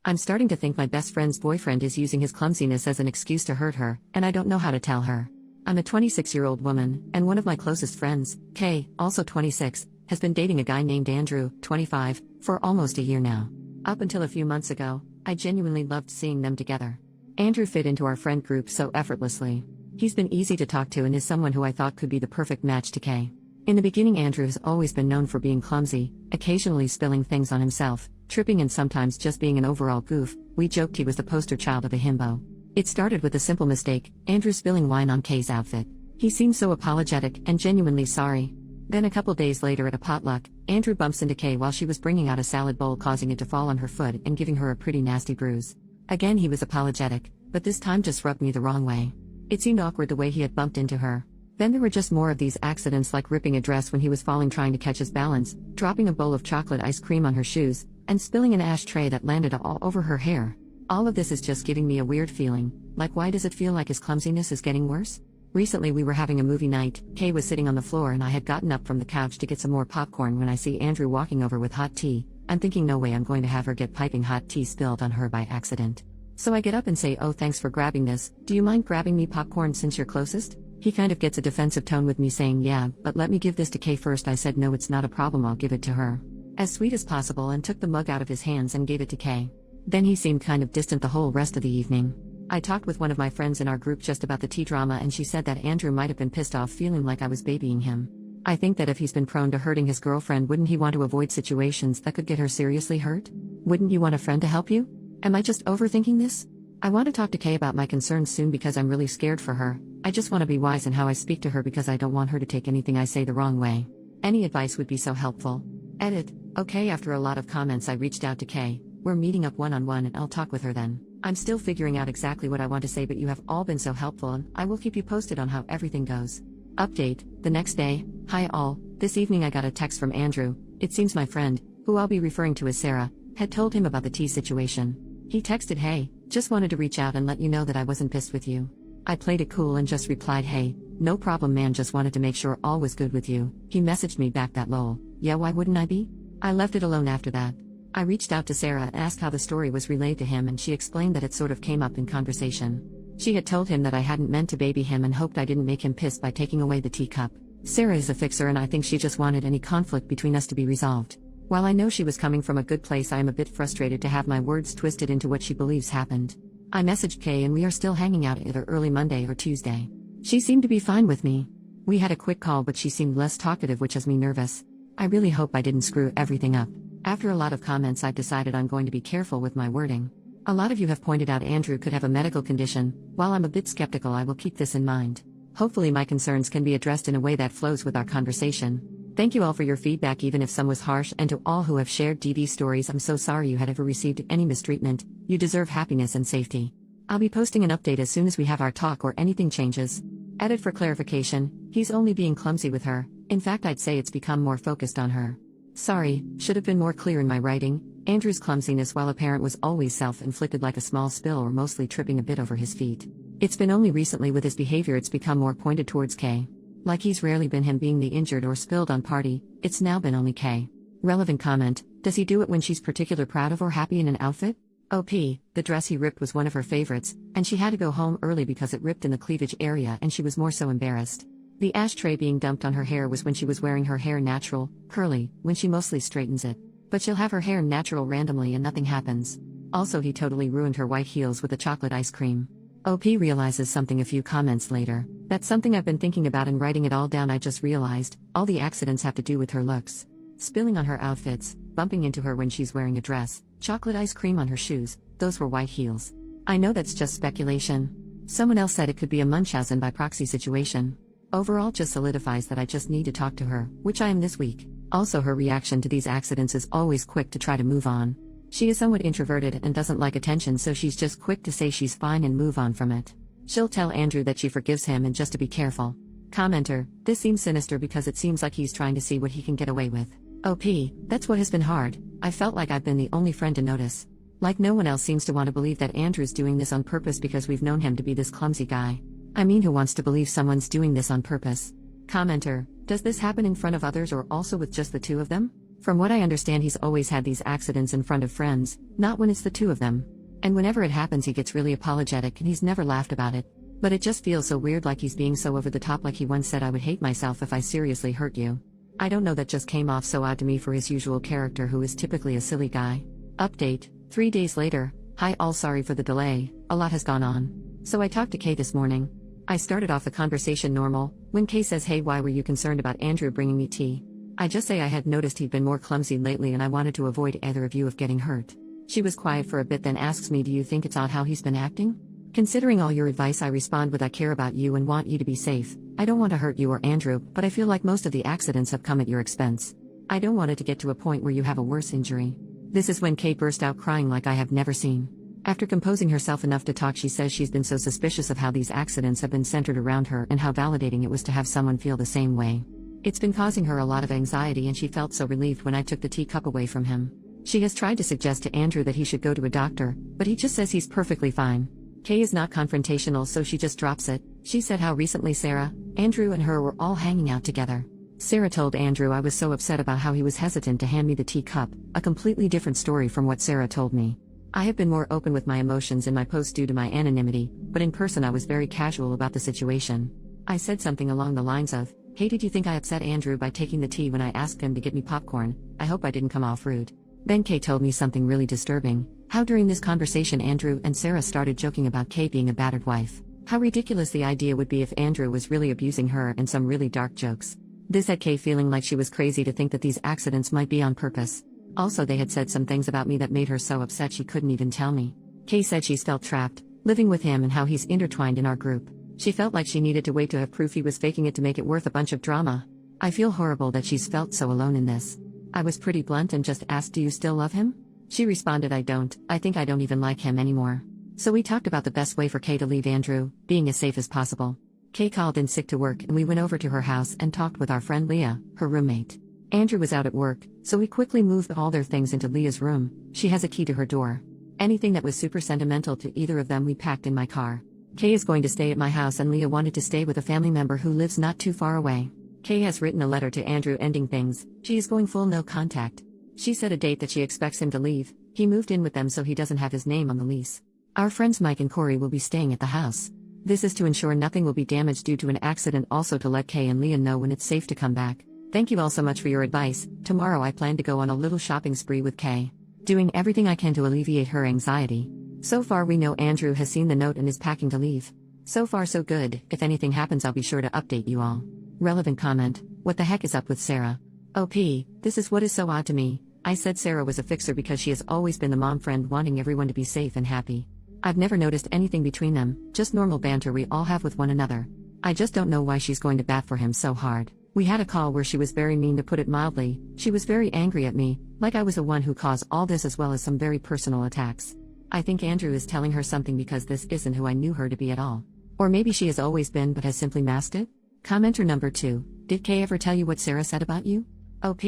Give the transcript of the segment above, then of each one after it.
I'm starting to think my best friend's boyfriend is using his clumsiness as an excuse to hurt her, and I don't know how to tell her. I'm a 26-year-old woman, and one of my closest friends, Kay, also 26, has been dating a guy named Andrew, 25, for almost a year now. Up until a few months ago, I genuinely loved seeing them together. Andrew fit into our friend group so effortlessly. He's been easy to talk to and is someone who I thought could be the perfect match to Kay. In the beginning, Andrew has always been known for being clumsy, occasionally spilling things on himself, tripping and sometimes just being an overall goof. We joked he was the poster child of a himbo. It started with a simple mistake, Andrew spilling wine on Kay's outfit. He seemed so apologetic and genuinely sorry. Then a couple days later at a potluck, Andrew bumps into Kay while she was bringing out a salad bowl, causing it to fall on her foot and giving her a pretty nasty bruise. Again he was apologetic, but this time just rubbed me the wrong way. It seemed awkward the way he had bumped into her. Then there were just more of these accidents, like ripping a dress when he was falling trying to catch his balance, dropping a bowl of chocolate ice cream on her shoes, and spilling an ashtray that landed all over her hair. All of this is just giving me a weird feeling, like why does it feel like his clumsiness is getting worse? Recently we were having a movie night, Kay was sitting on the floor and I had gotten up from the couch to get some more popcorn when I see Andrew walking over with hot tea. I'm thinking no way I'm going to have her get piping hot tea spilled on her by accident. So I get up and say, "Oh, thanks for grabbing this, do you mind grabbing me popcorn since you're closest?" He kind of gets a defensive tone with me saying, "Yeah, but let me give this to Kay first." I said, "No, it's not a problem, I'll give it to her." As sweet as possible, and took the mug out of his hands and gave it to Kay. Then he seemed kind of distant the whole rest of the evening. I talked with one of my friends in our group just about the tea drama, and she said that Andrew might have been pissed off, feeling like I was babying him. I think that if he's been prone to hurting his girlfriend, wouldn't he want to avoid situations that could get her seriously hurt? Wouldn't you want a friend to help you? Am I just overthinking this? I want to talk to Kay about my concerns soon because I'm really scared for her. I just want to be wise in how I speak to her because I don't want her to take anything I say the wrong way. Any advice would be so helpful. Edit. Okay, after a lot of comments I reached out to Kay. We're meeting up one-on-one and I'll talk with her then. I'm still figuring out exactly what I want to say, but you have all been so helpful and I will keep you posted on how everything goes. Update. The next day. Hi all. This evening I got a text from Andrew. It seems my friend, who I'll be referring to as Sarah, had told him about the tea situation. He texted, "Hey, just wanted to reach out and let you know that I wasn't pissed with you." I played it cool and just replied, "Hey, no problem man, just wanted to make sure all was good with you." He messaged me back that lol. Yeah, why wouldn't I be? I left it alone after that. I reached out to Sarah and asked how the story was relayed to him, and she explained that it sort of came up in conversation. She had told him that I hadn't meant to baby him and hoped I didn't make him pissed by taking away the teacup. Sarah is a fixer and I think she just wanted any conflict between us to be resolved. While I know she was coming from a good place, I am a bit frustrated to have my words twisted into what she believes happened. I messaged Kay and we are still hanging out either early Monday or Tuesday. She seemed to be fine with me. We had a quick call, but she seemed less talkative, which has me nervous. I really hope I didn't screw everything up. After a lot of comments, I've decided I'm going to be careful with my wording. A lot of you have pointed out Andrew could have a medical condition. While I'm a bit skeptical, I will keep this in mind. Hopefully my concerns can be addressed in a way that flows with our conversation. Thank you all for your feedback, even if some was harsh, and to all who have shared DV stories, I'm so sorry you had ever received any mistreatment. You deserve happiness and safety. I'll be posting an update as soon as we have our talk or anything changes. Edit. For clarification, he's only being clumsy with her. In fact, I'd say it's become more focused on her. Sorry, should have been more clear in my writing. Andrew's clumsiness, while apparent, was always self-inflicted, like a small spill or mostly tripping a bit over his feet. It's been only recently with his behavior it's become more pointed towards Kay. Like he's rarely been him being the injured or spilled on party, it's now been only Kay. Relevant comment. Does he do it when she's particularly proud of or happy in an outfit? OP, the dress he ripped was one of her favorites, and she had to go home early because it ripped in the cleavage area and she was more so embarrassed. The ashtray being dumped on her hair was when she was wearing her hair natural, curly, when she mostly straightens it. But she'll have her hair natural randomly and nothing happens. Also, he totally ruined her white heels with the chocolate ice cream. OP realizes something a few comments later. That's something I've been thinking about, and writing it all down I just realized, all the accidents have to do with her looks. Spilling on her outfits, bumping into her when she's wearing a dress, chocolate ice cream on her shoes, those were white heels. I know that's just speculation. Someone else said it could be a Munchausen by proxy situation. Overall just solidifies that I just need to talk to her, which I am this week. Also, her reaction to these accidents is always quick to try to move on. She is somewhat introverted and doesn't like attention, so she's just quick to say she's fine and move on from it. She'll tell Andrew that she forgives him and just to be careful. Commenter, this seems sinister because it seems like he's trying to see what he can get away with. OP, that's what has been hard. I felt like I've been the only friend to notice. Like no one else seems to want to believe that Andrew's doing this on purpose because we've known him to be this clumsy guy. I mean, who wants to believe someone's doing this on purpose? Commenter, does this happen in front of others or also with just the two of them? From what I understand, he's always had these accidents in front of friends, not when it's the two of them. And whenever it happens, he gets really apologetic and he's never laughed about it. But it just feels so weird, like he's being so over the top, like he once said, "I would hate myself if I seriously hurt you." I don't know, that just came off so odd to me for his usual character, who is typically a silly guy. Update: 3 days later. Hi all, sorry for the delay, a lot has gone on. So I talked to Kay this morning. I started off the conversation normal, when Kay says, "Hey, why were you concerned about Andrew bringing me tea?" I just say I had noticed he'd been more clumsy lately and I wanted to avoid either of you of getting hurt. She was quiet for a bit, then asks me, "Do you think it's odd how he's been acting?" Considering all your advice, I respond with, "I care about you and want you to be safe. I don't want to hurt you or Andrew, but I feel like most of the accidents have come at your expense. I don't want it to get to a point where you have a worse injury." This is when Kay burst out crying like I have never seen. After composing herself enough to talk, she says she's been so suspicious of how these accidents have been centered around her and how validating it was to have someone feel the same way. It's been causing her a lot of anxiety, and she felt so relieved when I took the teacup away from him. She has tried to suggest to Andrew that he should go to a doctor, but he just says he's perfectly fine. Kay is not confrontational, so she just drops it. She said how recently Sarah, Andrew and her were all hanging out together. Sarah told Andrew I was so upset about how he was hesitant to hand me the teacup, a completely different story from what Sarah told me. I have been more open with my emotions in my post due to my anonymity, but in person I was very casual about the situation. I said something along the lines of, "Hey, did you think I upset Andrew by taking the tea when I asked him to get me popcorn? I hope I didn't come off rude." Then Kay told me something really disturbing, how during this conversation Andrew and Sarah started joking about Kay being a battered wife. How ridiculous the idea would be if Andrew was really abusing her, and some really dark jokes. This had Kay feeling like she was crazy to think that these accidents might be on purpose. Also, they had said some things about me that made her so upset she couldn't even tell me. Kay said she's felt trapped, living with him, and how he's intertwined in our group. She felt like she needed to wait to have proof he was faking it to make it worth a bunch of drama. I feel horrible that she's felt so alone in this. I was pretty blunt and just asked, "Do you still love him?" She responded, "I don't. I think I don't even like him anymore." So we talked about the best way for Kay to leave Andrew, being as safe as possible. Kay called in sick to work and we went over to her house and talked with our friend Leah, her roommate. Andrew was out at work, so we quickly moved all their things into Leah's room. She has a key to her door. Anything that was super sentimental to either of them we packed in my car. Kay is going to stay at my house and Leah wanted to stay with a family member who lives not too far away. Kay has written a letter to Andrew ending things. She is going full no contact. She set a date that she expects him to leave. He moved in with them so he doesn't have his name on the lease. Our friends Mike and Corey will be staying at the house. This is to ensure nothing will be damaged due to an accident, also to let Kay and Leah know when it's safe to come back. Thank you all so much for your advice. Tomorrow I plan to go on a little shopping spree with Kay, doing everything I can to alleviate her anxiety. So far we know Andrew has seen the note and is packing to leave. So far so good. If anything happens I'll be sure to update you all. Relevant comment: what the heck is up with Sarah? OP, this is what is so odd to me. I said Sarah was a fixer because she has always been the mom friend wanting everyone to be safe and happy. I've never noticed anything between them, just normal banter we all have with one another. I just don't know why she's going to bat for him so hard. We had a call where she was very mean, to put it mildly. She was very angry at me, like I was the one who caused all this, as well as some very personal attacks. I think Andrew is telling her something because this isn't who I knew her to be at all. Or maybe she has always been but has simply masked it? Commenter number 2. Did Kay ever tell you what Sarah said about you? OP,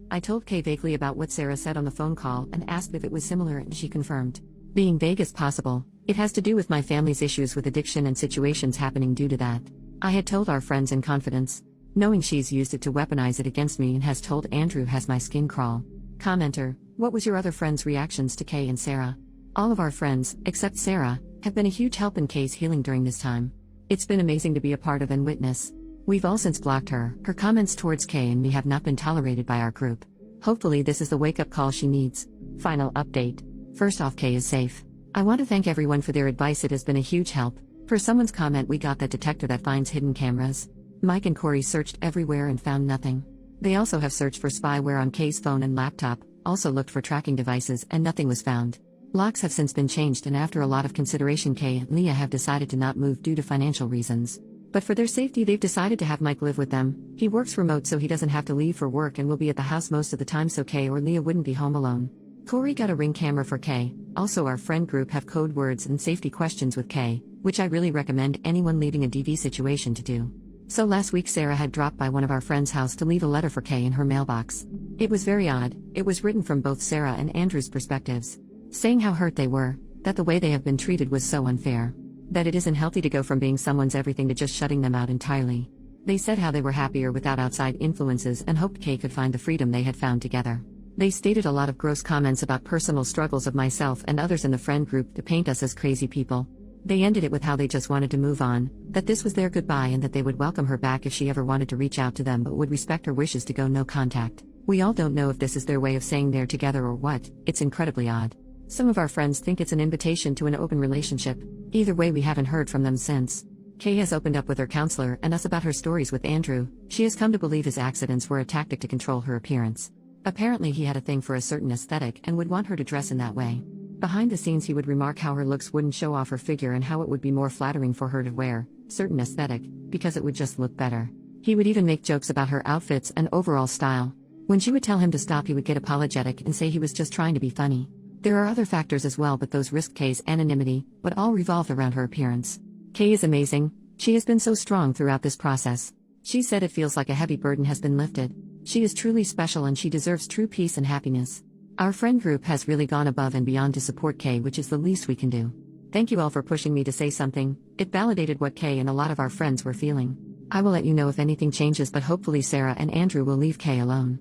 I told Kay vaguely about what Sarah said on the phone call and asked if it was similar and she confirmed. Being vague as possible, it has to do with my family's issues with addiction and situations happening due to that. I had told our friends in confidence, knowing she's used it to weaponize it against me, and has told Andrew has my skin crawl. Commenter, what was your other friends' reactions to Kay and Sarah? All of our friends, except Sarah, have been a huge help in Kay's healing during this time. It's been amazing to be a part of and witness. We've all since blocked her. Her comments towards Kay and me have not been tolerated by our group. Hopefully this is the wake-up call she needs. Final update. First off, Kay is safe. I want to thank everyone for their advice, it has been a huge help. For someone's comment, we got that detector that finds hidden cameras. Mike and Corey searched everywhere and found nothing. They also have searched for spyware on Kay's phone and laptop, also looked for tracking devices, and nothing was found. Locks have since been changed, and after a lot of consideration Kay and Leah have decided to not move due to financial reasons. But for their safety they've decided to have Mike live with them. He works remote so he doesn't have to leave for work and will be at the house most of the time so Kay or Leah wouldn't be home alone. Corey got a Ring camera for Kay. Also our friend group have code words and safety questions with Kay, which I really recommend anyone leaving a DV situation to do. So last week Sarah had dropped by one of our friends' house to leave a letter for Kay in her mailbox. It was very odd. It was written from both Sarah and Andrew's perspectives, saying how hurt they were, that the way they have been treated was so unfair, that it isn't healthy to go from being someone's everything to just shutting them out entirely. They said how they were happier without outside influences and hoped Kay could find the freedom they had found together. They stated a lot of gross comments about personal struggles of myself and others in the friend group to paint us as crazy people. They ended it with how they just wanted to move on, that this was their goodbye and that they would welcome her back if she ever wanted to reach out to them but would respect her wishes to go no contact. We all don't know if this is their way of saying they're together or what. It's incredibly odd. Some of our friends think it's an invitation to an open relationship. Either way, we haven't heard from them since. Kay has opened up with her counselor and us about her stories with Andrew. She has come to believe his accidents were a tactic to control her appearance. Apparently he had a thing for a certain aesthetic and would want her to dress in that way. Behind the scenes he would remark how her looks wouldn't show off her figure and how it would be more flattering for her to wear certain aesthetic, because it would just look better. He would even make jokes about her outfits and overall style. When she would tell him to stop, he would get apologetic and say he was just trying to be funny. There are other factors as well, but those risked Kay's anonymity, but all revolved around her appearance. Kay is amazing. She has been so strong throughout this process. She said it feels like a heavy burden has been lifted. She is truly special and she deserves true peace and happiness. Our friend group has really gone above and beyond to support Kay, which is the least we can do. Thank you all for pushing me to say something. It validated what Kay and a lot of our friends were feeling. I will let you know if anything changes, but hopefully Sarah and Andrew will leave Kay alone.